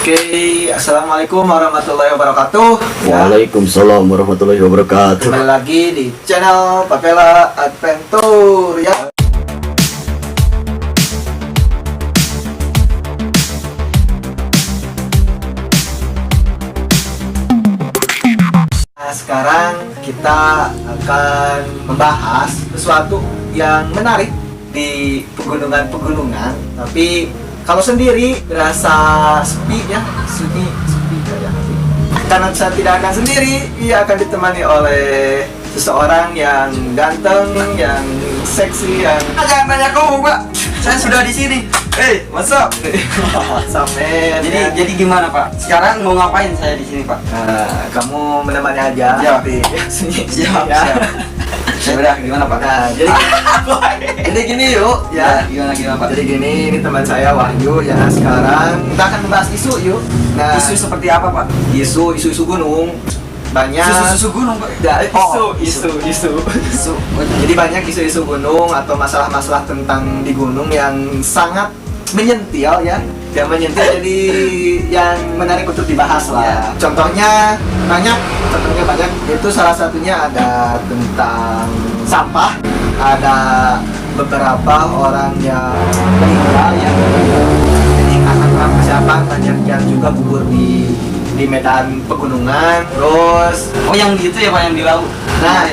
Oke, assalamualaikum warahmatullahi wabarakatuh. Waalaikumsalam warahmatullahi wabarakatuh. Kembali lagi di channel Papela Adventure ya. Nah, sekarang kita akan membahas sesuatu yang menarik di pegunungan-pegunungan, tapi kalau sendiri berasa sepi ya, sepi ya. Karena saya tidak akan sendiri, ia akan ditemani oleh seseorang yang ganteng, yang seksi, yang Jangan tanya kamu, Pak. Saya sudah di sini. What's up? sampai. Jadi gimana, Pak? Sekarang mau ngapain saya di sini, Pak? Nah, kamu menemani aja. Siap. Di sini. Siap. Ya udah, gimana, Pak? Nah, jadi gini yuk ya. Gimana, Pak? Jadi gini, ini teman saya Wahyu ya. Sekarang kita akan membahas isu yuk. Nah, Isu seperti apa, Pak? isu gunung banyak. Susu gunung, Pak. Ya, Oh, isu. Isu. Jadi banyak isu-isu gunung atau masalah-masalah tentang di gunung yang sangat menyentil ya. Yang menyentil jadi yang menarik untuk dibahas lah. Ya. Contohnya banyak. Itu salah satunya ada tentang sampah. Ada beberapa orang yang meninggal ya. Jadi karena kurang persiapan banyak yang juga gugur di medan pegunungan. Terus Oh, yang gitu ya, Pak, yang di laut. nah,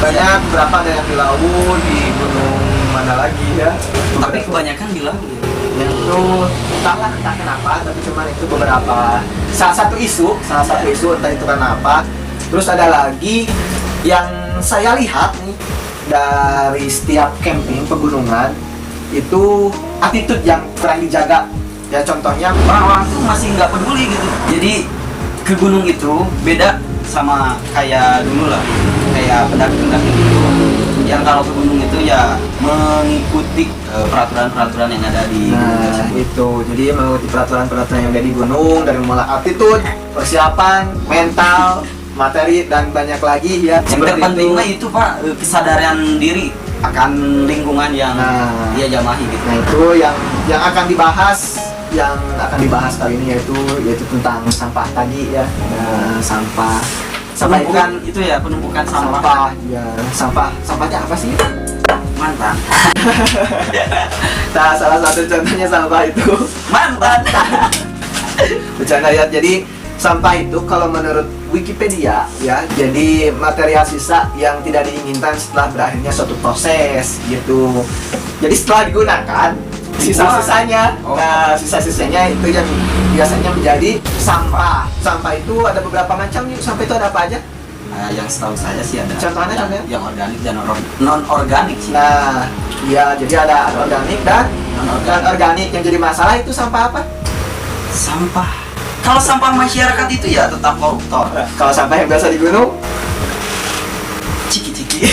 banyak berapa ada yang di laut, di gunung mana lagi ya. Tapi kebanyakan di laut. Yang itu entah kenapa, tapi cuman itu beberapa salah satu isu entah itu karena apa. Terus ada lagi yang saya lihat nih dari setiap camping pegunungan itu attitude yang kurang dijaga. Ya contohnya Orang-orang tuh masih nggak peduli gitu. Jadi ke gunung itu beda sama kayak dulu lah, kayak pendaki-pendaki gitu. Yang kalau ke gunung itu ya mengikuti peraturan-peraturan yang ada di gunung nah tersebut. itu, jadi mengikuti peraturan-peraturan yang ada di gunung dari mulai attitude, persiapan, mental, materi dan banyak lagi ya. Yang Seperti terpenting itu. mah itu, Pak, kesadaran diri akan lingkungan yang Nah. dia jamahi gitu. Nah itu yang akan dibahas kali ini yaitu tentang sampah tadi ya. Nah, sampah itu Penumpukan kan itu ya, penumpukan sampah. sampahnya apa sih? Mantan. Nah salah satu contohnya sampah itu Mantan. bercanda ya. Jadi sampah itu kalau menurut Wikipedia ya, jadi material sisa yang tidak diinginkan setelah berakhirnya suatu proses gitu. Jadi setelah digunakan sisa-sisanya, Oh. nah sisa-sisanya itu yang biasanya menjadi sampah. Sampah itu ada beberapa macam nih. Sampah itu ada apa aja? Nah, yang setahu saya sih ada Contohnya? yang organik dan non organik sih. Nah, ya jadi ada organik dan non-organik. Yang jadi masalah itu sampah apa? Sampah. Kalau sampah masyarakat itu ya tetap koruptor. Kalau sampah yang biasa di gunung, Ciki-ciki.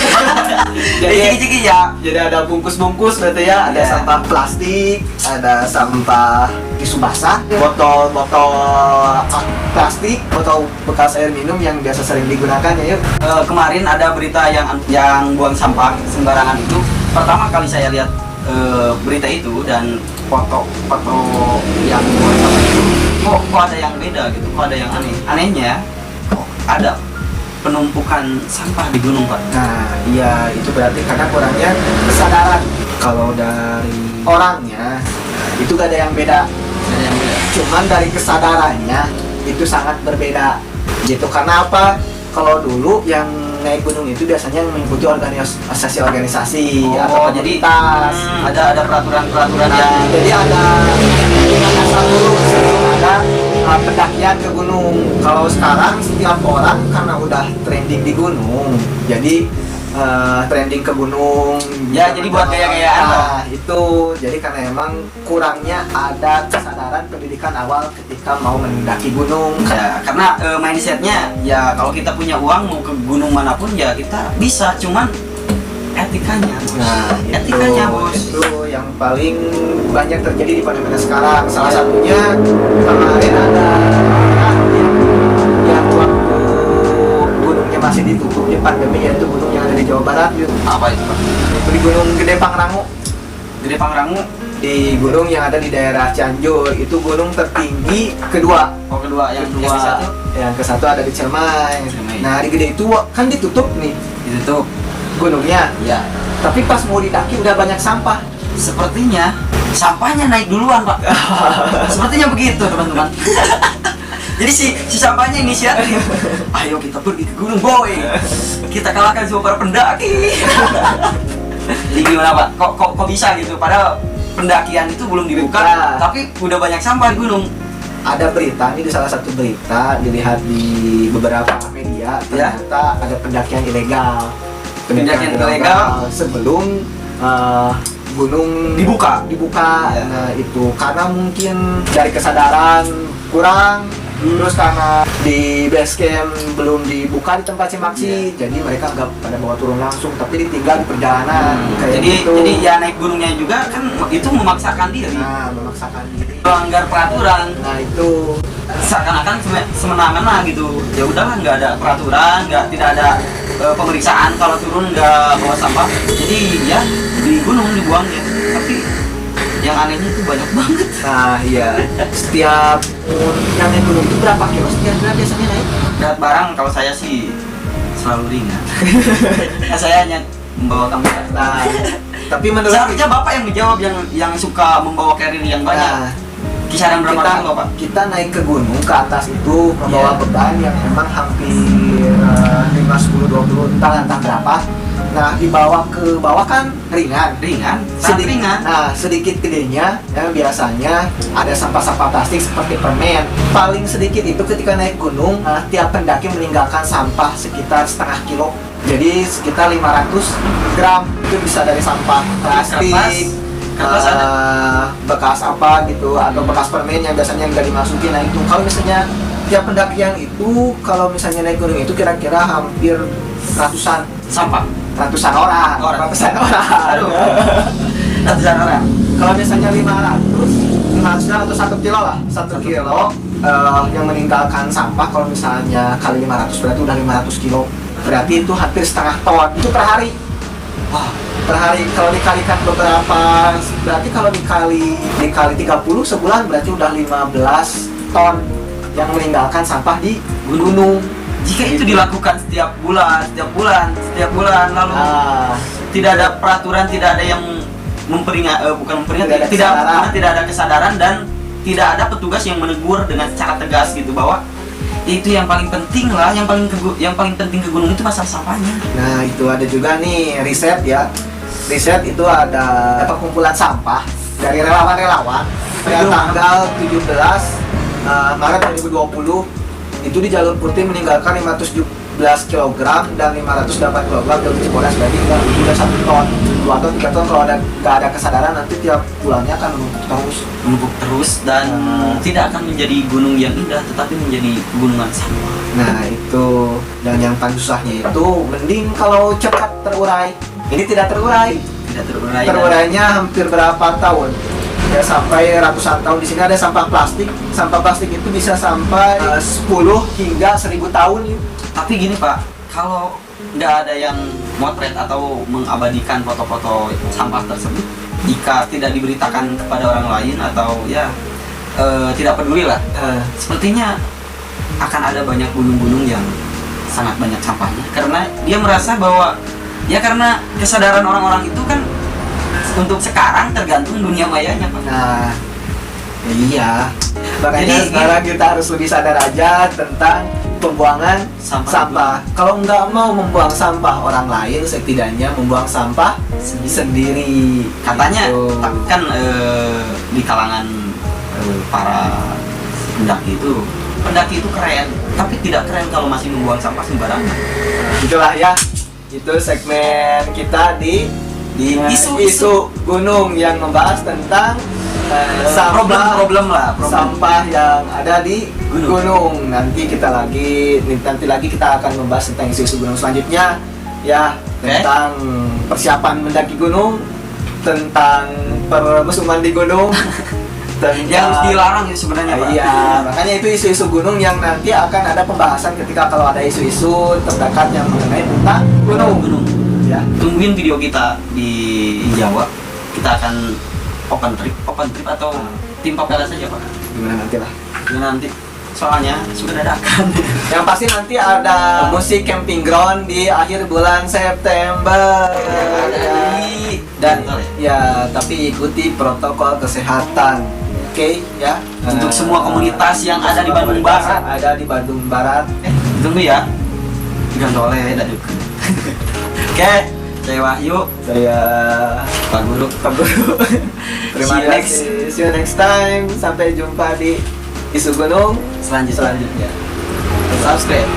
Jadi- Ciki-ciki ya. jadi ada bungkus-bungkus berarti ya, ada Iya. sampah plastik, ada sampah tisu basah, botol plastik, botol bekas air minum yang biasa sering digunakan ya yuk. Kemarin ada berita yang buang sampah sembarangan itu. Pertama kali saya lihat berita itu dan foto yang buang sampah itu, kok ada yang beda gitu, kok ada yang aneh. Anehnya, kok ada penumpukan sampah di gunung, Pak. Nah, iya itu berarti karena kurangnya kesadaran. Kalau dari orangnya itu gak ada yang beda. Ada yang beda. Cuman dari kesadarannya itu sangat berbeda gitu. Karena apa? Kalau dulu yang naik gunung itu biasanya mengikuti organisasi atau jadi komunitas. ada peraturan-peraturan Nah, yang jadi ada asal dulu sebelum ada pendakian ke gunung. Kalau sekarang setiap orang karena udah trending di gunung, jadi trending ke gunung. Ya, jadi buat gaya-gayaan lah. Nah, itu jadi karena emang kurangnya ada kesadaran pendidikan awal ketika mau mendaki gunung. ya, karena mindsetnya ya kalau kita punya uang mau ke gunung manapun ya kita bisa, cuman etikanya, Bos. Nah, Etikanya, Bos. itu yang paling banyak terjadi di fenomena sekarang. Salah satunya kemarin ada orang yang waktu gunungnya masih ditutup di pandemi, yaitu gunung yang ada di Jawa Barat. Apa itu, Pak? Itu di Gunung Gede Pangrango. Gede Pangrango. di gunung yang ada di daerah Cianjur. Itu gunung tertinggi kedua. Oh, kedua, yang Kedua. satu Yang ke satu ada di Ciremai. Ciremai. Nah, di Gede itu kan ditutup nih ditutup. gunungnya. Ya, Tapi pas mau didaki udah banyak sampah. sepertinya sampahnya naik duluan, Pak. Sepertinya begitu, teman-teman. Jadi si sampahnya inisiatif. Ayo kita pergi ke gunung, boy. Kita kalahkan semua para pendaki. Jadi gimana, Pak? Kok bisa gitu? Padahal pendakian itu belum dibuka, Dibuka. tapi udah banyak sampah di gunung. Ada berita ini, di salah satu berita dilihat di beberapa media, Ya. ternyata ada pendakian ilegal. Pendakian ilegal sebelum gunung Dibuka. dibuka. Ya. Nah, itu karena mungkin dari kesadaran kurang, terus karena di base camp belum dibuka di tempat Cimaksi, jadi mereka nggak pada bawa turun langsung, tapi ditinggal di perjalanan kayak Jadi gitu. jadi ya naik gunungnya juga kan itu memaksakan diri. Nah, memaksakan diri. Melanggar peraturan. Nah, itu Seakan-akan semena-mena gitu. Ya udahlah, nggak ada peraturan, tidak ada pemeriksaan, kalau turun nggak bawa sampah. Jadi ya di gunung dibuangnya. Tapi yang anehnya itu banyak banget. Nah, iya. Setiap yang naik gunung itu berapa kilo setiap bulan biasanya naik? Berat barang kalau saya sih selalu ringan. Nah, saya hanya membawa kamera. Nah, tapi menurut Seharusnya Bapak yang menjawab, yang suka membawa carrier yang banyak. Nah, Kisaran berapa kita, kilo, Pak? kita naik ke gunung ke atas itu membawa Iya. beban yang memang hampir 5, 10, 20, entah berapa. Nah, dibawa ke bawah kan ringan. Ringan, sangat ringan. Nah, sedikit gedenya ya, biasanya ada sampah-sampah plastik seperti permen. Paling sedikit itu ketika naik gunung, tiap pendaki meninggalkan sampah sekitar setengah kilo. Jadi sekitar 500 gram itu bisa dari sampah plastik, Kertas ada. bekas apa gitu, atau bekas permen yang biasanya nggak dimasukin. Nah, itu kalau misalnya tiap pendakian itu, kalau misalnya naik gunung itu kira-kira hampir ratusan Sampah. orang. Aduh. Ratusan orang. Kalau misalnya 500 gram atau 1 kilo lah, 1 kilo yang meninggalkan sampah, kalau misalnya kali 500 berarti udah 500 kilo. Berarti itu hampir setengah ton, itu per hari. Wah, Per hari kalau dikalikan beberapa, berarti kalau dikali 30 sebulan berarti udah 15 ton yang meninggalkan sampah di gunung. jika itu dilakukan setiap bulan, lalu Ah, tidak ada peraturan, tidak ada yang bukan memperingat, tidak ada kesadaran dan tidak ada petugas yang menegur dengan secara tegas gitu, bahwa itu yang paling penting lah, yang paling penting ke gunung itu masalah sampahnya. nah, itu ada juga nih riset ya. Riset itu ada perkumpulan sampah dari relawan-relawan pada tanggal 17 Maret 2020 itu di Jalur Putih meninggalkan 517 kg dan 508 kg dari Cibodas, berarti udah 1 ton 2 atau 3 ton. Kalau nggak ada kesadaran nanti tiap bulannya akan Menumpuk terus dan tidak akan menjadi gunung yang indah, tetapi menjadi gunungan sampah. Nah, itu. Dan yang paling susahnya itu mending kalau cepat terurai. Ini tidak terurai. Tidak terurai. Terurainya hampir berapa tahun? Ya, sampai ratusan tahun. Di sini ada sampah plastik. Sampah plastik itu bisa sampai 10 hingga 1000 tahun. Tapi gini, Pak, kalau nggak ada yang motret atau mengabadikan foto-foto sampah tersebut, jika tidak diberitakan kepada orang lain atau ya tidak peduli lah, sepertinya akan ada banyak gunung-gunung yang sangat banyak sampahnya, karena dia merasa bahwa ya karena kesadaran orang-orang itu kan untuk sekarang tergantung dunia mayanya, Pak. Nah, iya. Makanya Jadi, sekarang kita harus lebih sadar aja tentang pembuangan sampah. Kalau nggak mau membuang sampah orang lain, setidaknya membuang sampah sendiri. Katanya Gitu. kan di kalangan para pendaki itu keren, tapi tidak keren kalau masih membuang sampah sembarangan. Itulah ya, itu segmen kita di isu gunung yang membahas tentang sampah, problem. sampah yang ada di gunung. Nanti lagi kita akan membahas tentang isu-isu gunung selanjutnya ya, tentang persiapan mendaki gunung, tentang permusuhan di gunung. Yang harus dilarang itu sebenarnya, Pak. Iya, makanya itu isu-isu gunung yang nanti akan ada pembahasan ketika kalau ada isu-isu terdekat yang mengenai tentang gunung. Gunung. Ya. Tungguin video kita di Jawa. Kita akan open trip atau tim papela saja Pak? Gimana nanti lah. Ini nanti soalnya sudah dadakan. Yang pasti nanti ada musik camping ground di akhir bulan September. Dan ya tapi ikuti protokol kesehatan. Oke, ya. Untuk semua komunitas yang ada di Bandung Barat. Ada di Bandung Barat. Tunggu ya. Gantole daduk. Oke, saya Wahyu, Saya Pak Guru. Pak Guru. Terima See you next. kasih. See you next time. Sampai jumpa di Isu Gunung Selanjutnya. selanjutnya. Subscribe.